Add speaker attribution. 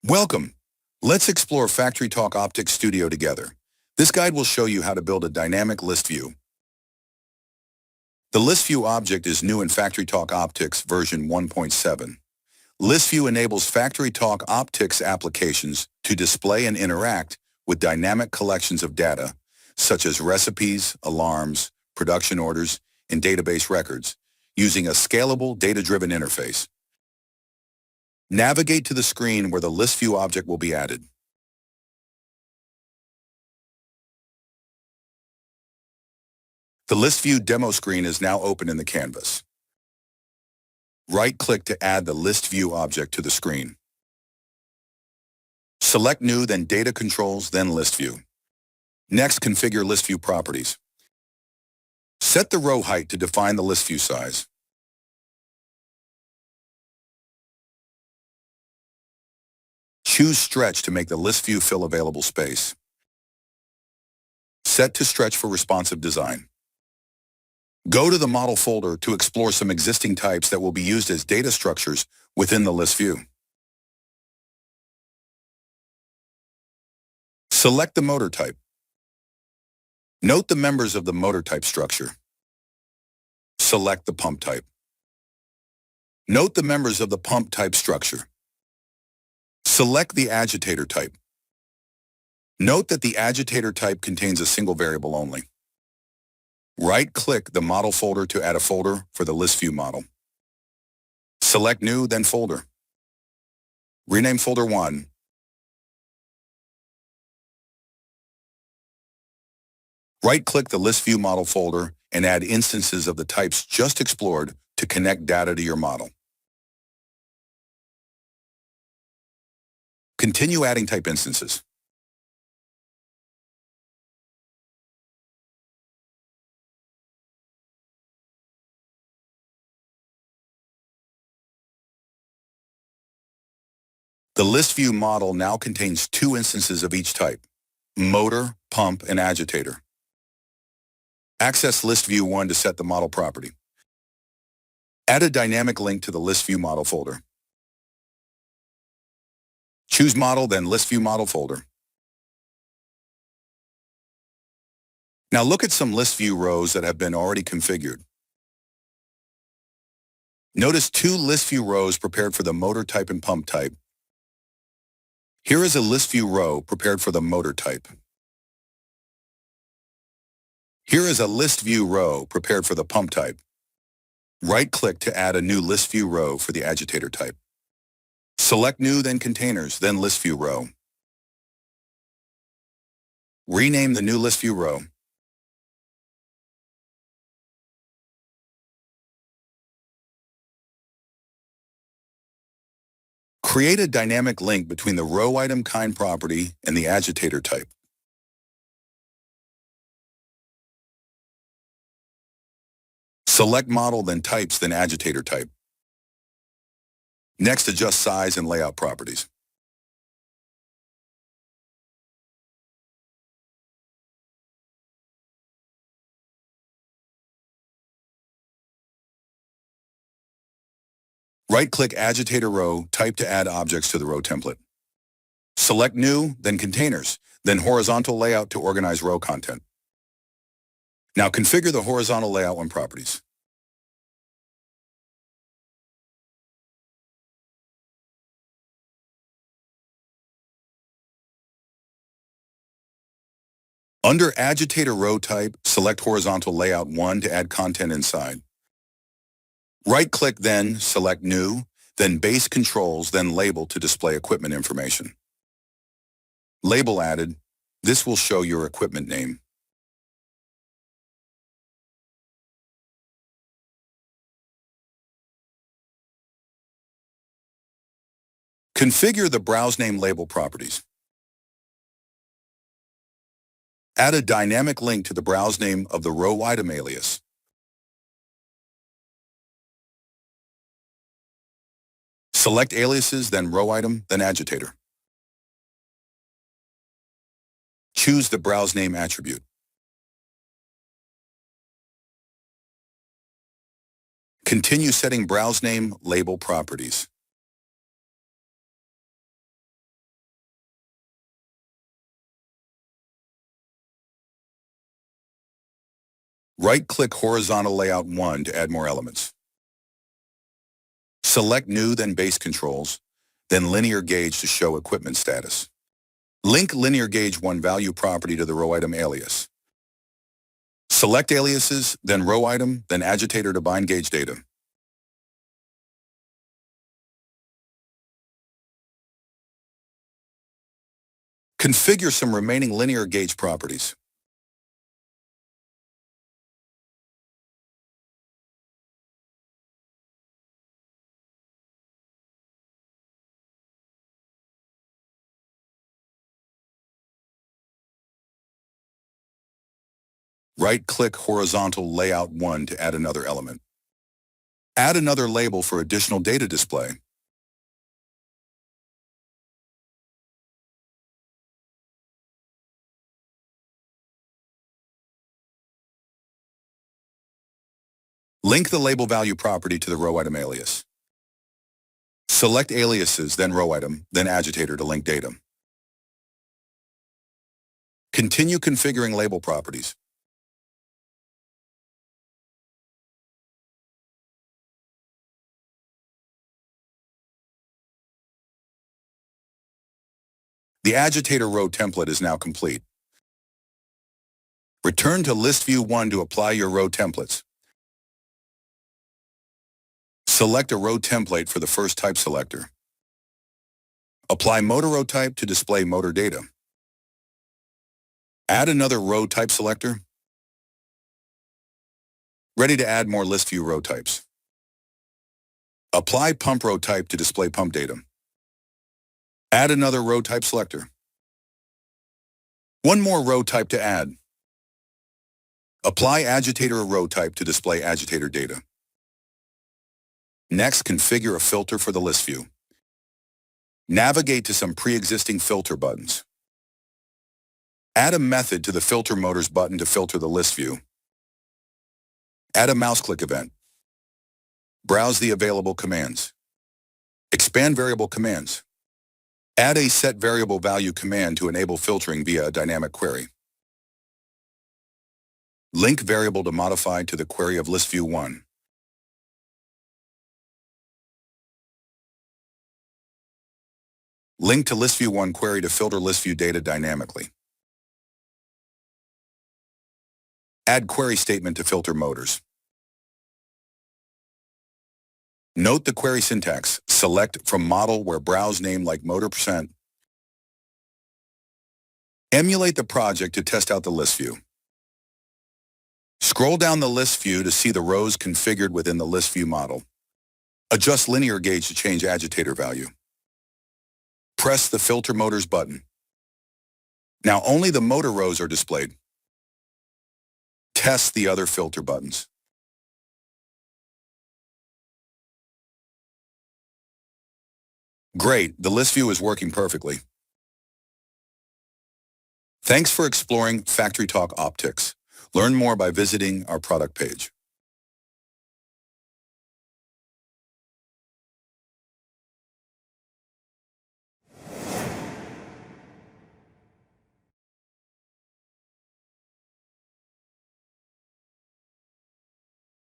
Speaker 1: Welcome. Let's explore FactoryTalk Optix Studio together. This guide will show you how to build a dynamic list view. The ListView object is new in FactoryTalk Optix version 1.7. ListView enables FactoryTalk Optix applications to display and interact with dynamic collections of data, such as recipes, alarms, production orders, and database records, using a scalable, data-driven interface. Navigate to the screen where the ListView object will be added. The ListView demo screen is now open in the canvas. Right-click to add the ListView object to the screen. Select New, then Data Controls, then ListView. Next, configure ListView properties. Set the row height to define the ListView size. Choose Stretch to make the ListView fill available space. Set to Stretch for responsive design. Go to the Model folder to explore some existing types that will be used as data structures within the ListView. Select the motor type. Note the members of the motor type structure. Select the pump type. Note the members of the pump type structure. Select the agitator type. Note that the agitator type contains a single variable only. Right-click the Model folder to add a folder for the ListView model. Select New, then Folder. Rename Folder 1. Right-click the ListView model folder and add instances of the types just explored to connect data to your model. Continue adding type instances. The ListView model now contains two instances of each type: motor, pump, and agitator. Access ListView 1 to set the model property. Add a dynamic link to the ListView model folder. Choose Model, then ListView model folder. Now look at some ListView rows that have been already configured. Notice two ListView rows prepared for the motor type and pump type. Here is a ListView row prepared for the motor type. Here is a ListView row prepared for the pump type. Right-click to add a new ListView row for the agitator type. Select New, then Containers, then ListView row. Rename the new ListView row. Create a dynamic link between the row item kind property and the agitator type. Select Model, then Types, then Agitator type. Next, adjust size and layout properties. Right-click Agitator row, type to add objects to the row template. Select New, then Containers, then Horizontal layout to organize row content. Now configure the horizontal layout and properties. Under Agitator row type, select Horizontal Layout 1 to add content inside. Right-click, then select New, then Base Controls, then Label to display equipment information. Label added. This will show your equipment name. Configure the Browse Name Label properties. Add a dynamic link to the browse name of the row item alias. Select Aliases, then Row Item, then Agitator. Choose the Browse Name attribute. Continue setting Browse Name label properties. Right-click Horizontal Layout 1 to add more elements. Select New, then Base Controls, then Linear Gauge to show equipment status. Link Linear Gauge 1 value property to the row item alias. Select aliases, then row item, then agitator to bind gauge data. Configure some remaining linear gauge properties. Right-click Horizontal Layout 1 to add another element. Add another label for additional data display. Link the label value property to the row item alias. Select aliases, then row item, then agitator to link data. Continue configuring label properties. The agitator row template is now complete. Return to ListView 1 to apply your row templates. Select a row template for the first type selector. Apply motor row type to display motor data. Add another row type selector. Ready to add more ListView row types. Apply pump row type to display pump data. Add another row type selector. One more row type to add. Apply agitator row type to display agitator data. Next, configure a filter for the list view. Navigate to some pre-existing filter buttons. Add a method to the Filter Motors button to filter the list view. Add a mouse click event. Browse the available commands. Expand variable commands. Add a set variable value command to enable filtering via a dynamic query. Link variable to modify to the query of ListView 1. Link to ListView 1 query to filter ListView data dynamically. Add query statement to filter motors. Note the query syntax. Select from model where browse name like motor %. Emulate the project to test out the list view. Scroll down the list view to see the rows configured within the list view model. Adjust linear gauge to change agitator value. Press the Filter Motors button. Now only the motor rows are displayed. Test the other filter buttons. Great, the list view is working perfectly. Thanks for exploring FactoryTalk Optix. Learn more by visiting our product page.